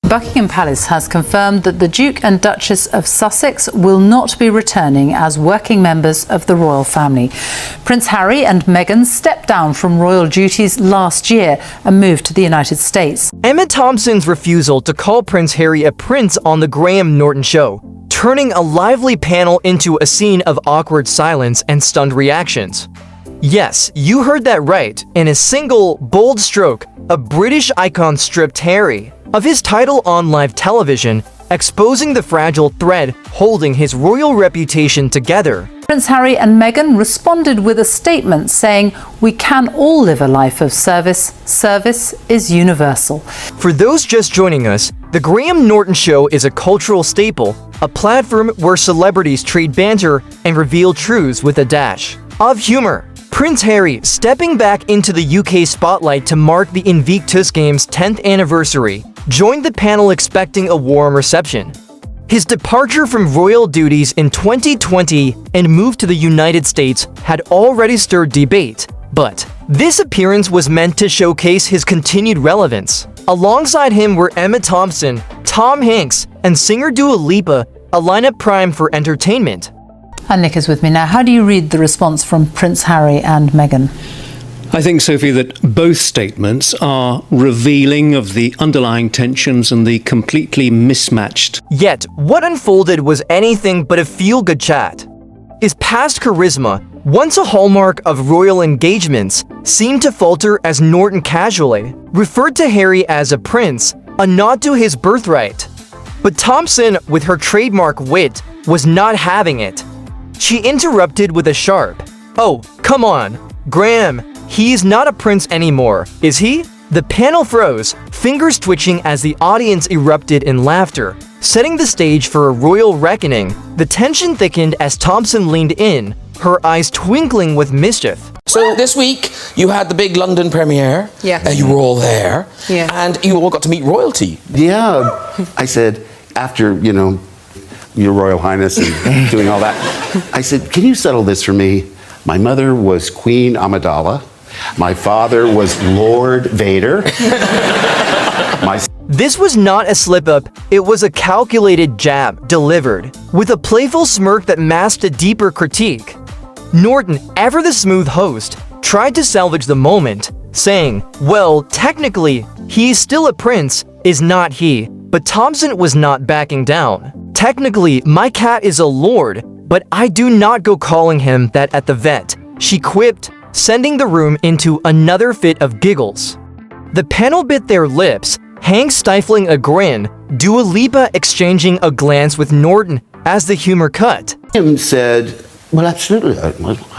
Buckingham Palace has confirmed that the Duke and Duchess of Sussex will not be returning as working members of the royal family. Prince Harry and Meghan stepped down from royal duties last year and moved to the United States. Emma Thompson's refusal to call Prince Harry a prince on the Graham Norton Show, turning a lively panel into a scene of awkward silence and stunned reactions. Yes, you heard that right. In a single, bold stroke, a British icon stripped Harry of his title on live television, exposing the fragile thread holding his royal reputation together. Prince Harry and Meghan responded with a statement saying, "We can all live a life of service. Service is universal." For those just joining us, the Graham Norton Show is a cultural staple, a platform where celebrities trade banter and reveal truths with a dash of humor. Prince Harry, stepping back into the UK spotlight to mark the Invictus Games' 10th anniversary, joined the panel expecting a warm reception. His departure from royal duties in 2020 and move to the United States had already stirred debate, but this appearance was meant to showcase his continued relevance. Alongside him were Emma Thompson, Tom Hanks, and singer Dua Lipa, a lineup primed for entertainment. And Nick is with me now. How do you read the response from Prince Harry and Meghan? I think, Sophie, that both statements are revealing of the underlying tensions and the completely mismatched. Yet, what unfolded was anything but a feel-good chat. His past charisma, once a hallmark of royal engagements, seemed to falter as Norton casually referred to Harry as a prince, a nod to his birthright. But Thompson, with her trademark wit, was not having it. She interrupted with a sharp, "Oh, come on, Graham, he's not a prince anymore, is he?" The panel froze, fingers twitching as the audience erupted in laughter, setting the stage for a royal reckoning. The tension thickened as Thompson leaned in, her eyes twinkling with mischief. So this week, you had the big London premiere. Yeah. You were all there. Yeah. And you all got to meet royalty. Yeah, I said, after, Your Royal Highness and doing all that, I said, can you settle this for me? My mother was Queen Amidala. My father was Lord Vader. This was not a slip-up, it was a calculated jab, delivered with a playful smirk that masked a deeper critique. Norton, ever the smooth host, tried to salvage the moment, saying, "Well, technically, he's still a prince, is not he?" But Thompson was not backing down. "Technically, my cat is a lord, but I do not go calling him that at the vet," she quipped, sending the room into another fit of giggles. The panel bit their lips, Hank stifling a grin, Dua Lipa exchanging a glance with Norton as the humor cut. Him said, well, absolutely, I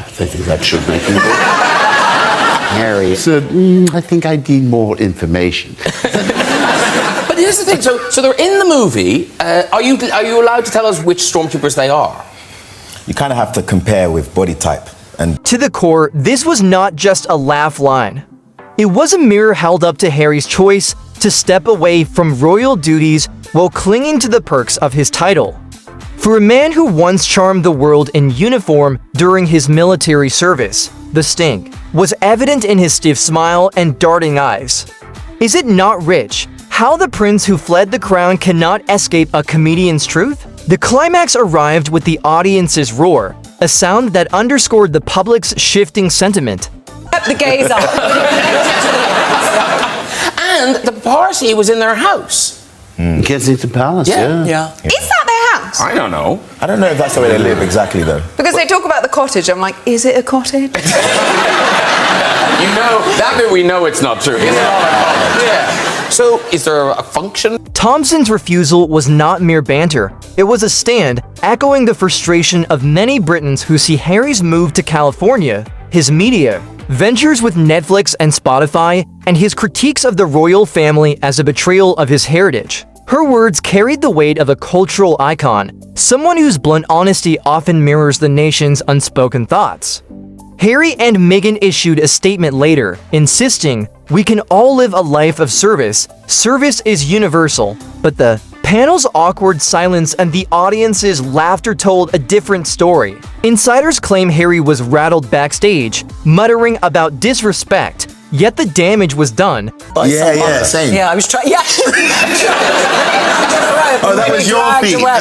think that should make him go. Harry said, I think I need more information. But here's the thing, so they're in the movie. Are you allowed to tell us which stormtroopers they are? You kind of have to compare with body type. And to the core, this was not just a laugh line. It was a mirror held up to Harry's choice to step away from royal duties while clinging to the perks of his title. For a man who once charmed the world in uniform during his military service, the stink was evident in his stiff smile and darting eyes. Is it not rich how the prince who fled the crown cannot escape a comedian's truth? The climax arrived with the audience's roar, a sound that underscored the public's shifting sentiment. The gays up. And the party was in their house. Kensington Palace, yeah. Is that their house? I don't know. I don't know if that's the way they live exactly, though. Because they talk about the cottage. I'm like, is it a cottage? That bit we know it's not true. Yeah. So, is there a function? Thompson's refusal was not mere banter. It was a stand, echoing the frustration of many Britons who see Harry's move to California, his media ventures with Netflix and Spotify, and his critiques of the royal family as a betrayal of his heritage. Her words carried the weight of a cultural icon, someone whose blunt honesty often mirrors the nation's unspoken thoughts. Harry and Meghan issued a statement later, insisting, "We can all live a life of service. Service is universal." But the panel's awkward silence and the audience's laughter told a different story. Insiders claim Harry was rattled backstage, muttering about disrespect, yet the damage was done. Yeah, same. Yeah, I was trying. Yeah. Oh, that was your Dragged feet. away.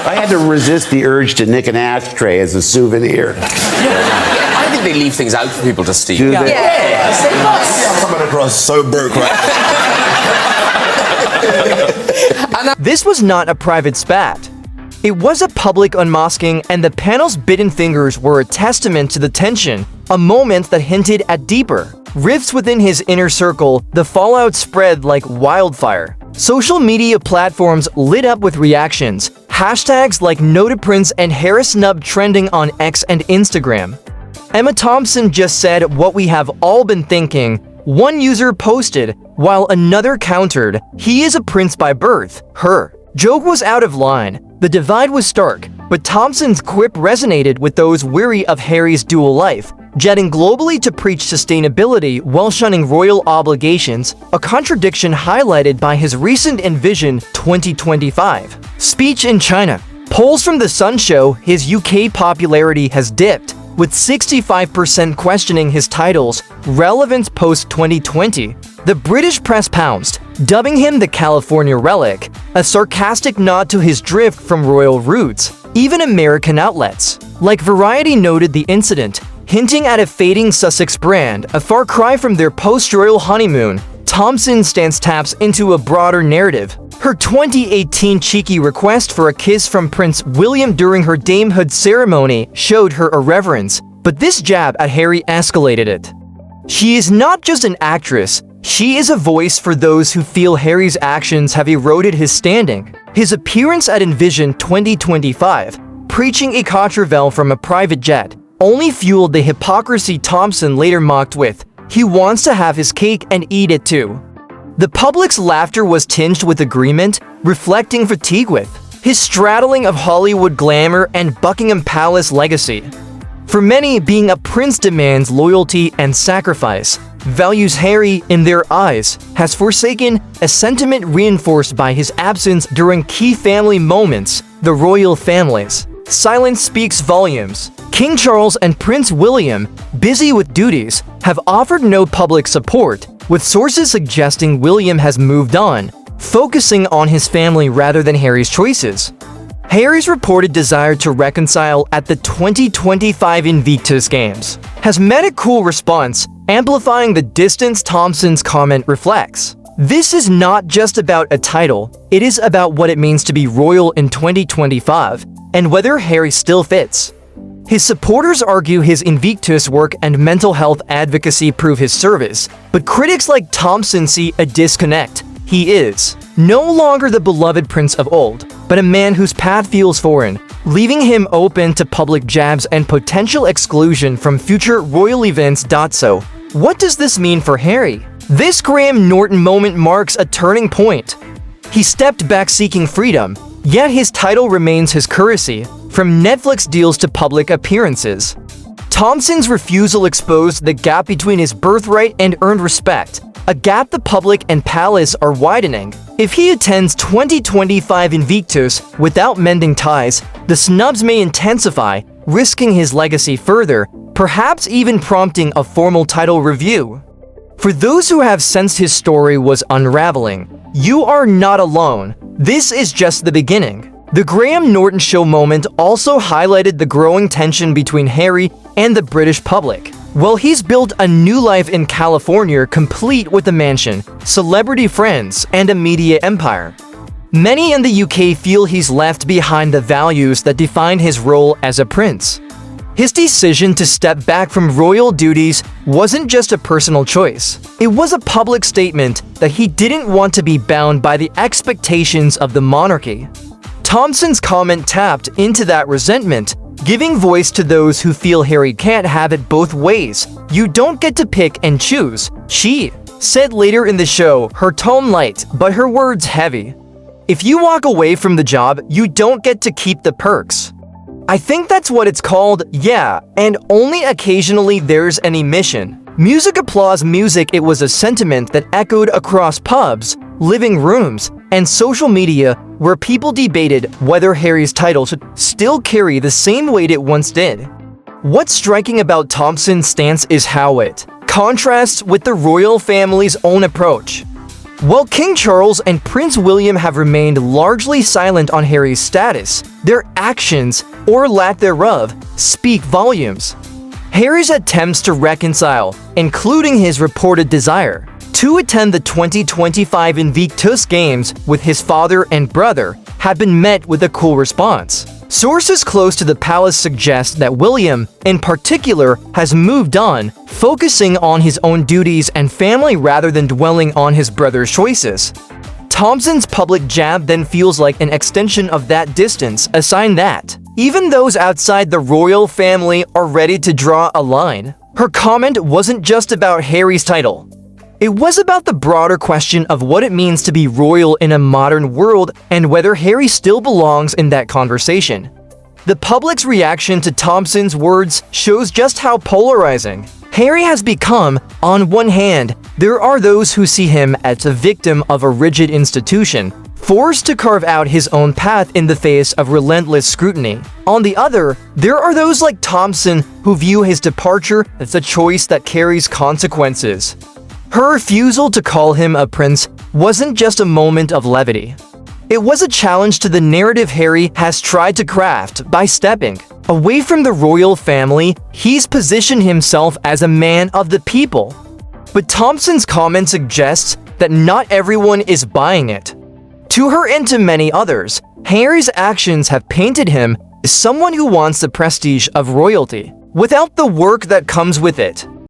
I had to resist the urge to nick an ashtray as a souvenir. I think they leave things out for people to steal. Do they? Yes, they must. I'm coming across so broke right now. This was not a private spat. It was a public unmasking, and the panel's bitten fingers were a testament to the tension, a moment that hinted at deeper rifts within his inner circle. The fallout spread like wildfire. Social media platforms lit up with reactions, hashtags like Noted Prince and Harry Snub trending on X and Instagram. Emma Thompson just said what we have all been thinking, one user posted, while another countered, he is a prince by birth, her joke was out of line. The divide was stark, but Thompson's quip resonated with those weary of Harry's dual life, jetting globally to preach sustainability while shunning royal obligations, a contradiction highlighted by his recent Envision 2025 speech in China. Polls from The Sun show his UK popularity has dipped, with 65% questioning his title's relevance post-2020. The British press pounced, dubbing him the California relic, a sarcastic nod to his drift from royal roots. Even American outlets, like Variety, noted the incident, hinting at a fading Sussex brand, a far cry from their post-royal honeymoon. Thompson's stance taps into a broader narrative. Her 2018 cheeky request for a kiss from Prince William during her damehood ceremony showed her irreverence, but this jab at Harry escalated it. She is not just an actress, she is a voice for those who feel Harry's actions have eroded his standing. His appearance at Envision 2025, preaching a controversial from a private jet, only fueled the hypocrisy Thompson later mocked with, he wants to have his cake and eat it too. The public's laughter was tinged with agreement, reflecting fatigue with his straddling of Hollywood glamour and Buckingham Palace legacy. For many, being a prince demands loyalty and sacrifice. Values Harry, in their eyes, has forsaken, a sentiment reinforced by his absence during key family moments, the royal families. Silence speaks volumes. King Charles and Prince William, busy with duties, have offered no public support, with sources suggesting William has moved on, focusing on his family rather than Harry's choices. Harry's reported desire to reconcile at the 2025 Invictus Games has met a cool response, amplifying the distance Thompson's comment reflects. This is not just about a title, it is about what it means to be royal in 2025, and whether Harry still fits. His supporters argue his Invictus work and mental health advocacy prove his service, but critics like Thompson see a disconnect. He is no longer the beloved prince of old, but a man whose path feels foreign, leaving him open to public jabs and potential exclusion from future royal events. So, what does this mean for Harry? This Graham Norton moment marks a turning point. He stepped back seeking freedom, yet his title remains his currency, from Netflix deals to public appearances. Thompson's refusal exposed the gap between his birthright and earned respect, a gap the public and palace are widening. If he attends 2025 Invictus without mending ties, the snubs may intensify, risking his legacy further, perhaps even prompting a formal title review. For those who have sensed his story was unraveling, you are not alone. This is just the beginning. The Graham Norton Show moment also highlighted the growing tension between Harry and the British public. While he's built a new life in California complete with a mansion, celebrity friends, and a media empire, many in the UK feel he's left behind the values that defined his role as a prince. His decision to step back from royal duties wasn't just a personal choice. It was a public statement that he didn't want to be bound by the expectations of the monarchy. Thompson's comment tapped into that resentment, giving voice to those who feel Harry can't have it both ways. You don't get to pick and choose, she said later in the show, her tone light, but her words heavy. If you walk away from the job, you don't get to keep the perks. I think that's what it's called, yeah, and only occasionally there's an emission. Music applause music. It was a sentiment that echoed across pubs, living rooms, and social media, where people debated whether Harry's title should still carry the same weight it once did. What's striking about Thompson's stance is how it contrasts with the royal family's own approach. While King Charles and Prince William have remained largely silent on Harry's status, their actions, or lack thereof, speak volumes. Harry's attempts to reconcile, including his reported desire to attend the 2025 Invictus Games with his father and brother, have been met with a cool response. Sources close to the palace suggest that William, in particular, has moved on, focusing on his own duties and family rather than dwelling on his brother's choices. Thompson's public jab then feels like an extension of that distance, a sign that, even those outside the royal family are ready to draw a line. Her comment wasn't just about Harry's title. It was about the broader question of what it means to be royal in a modern world and whether Harry still belongs in that conversation. The public's reaction to Thompson's words shows just how polarizing Harry has become. On one hand, there are those who see him as a victim of a rigid institution, forced to carve out his own path in the face of relentless scrutiny. On the other, there are those like Thompson who view his departure as a choice that carries consequences. Her refusal to call him a prince wasn't just a moment of levity. It was a challenge to the narrative Harry has tried to craft. By stepping away from the royal family, he's positioned himself as a man of the people. But Thompson's comment suggests that not everyone is buying it. To her and to many others, Harry's actions have painted him as someone who wants the prestige of royalty, without the work that comes with it.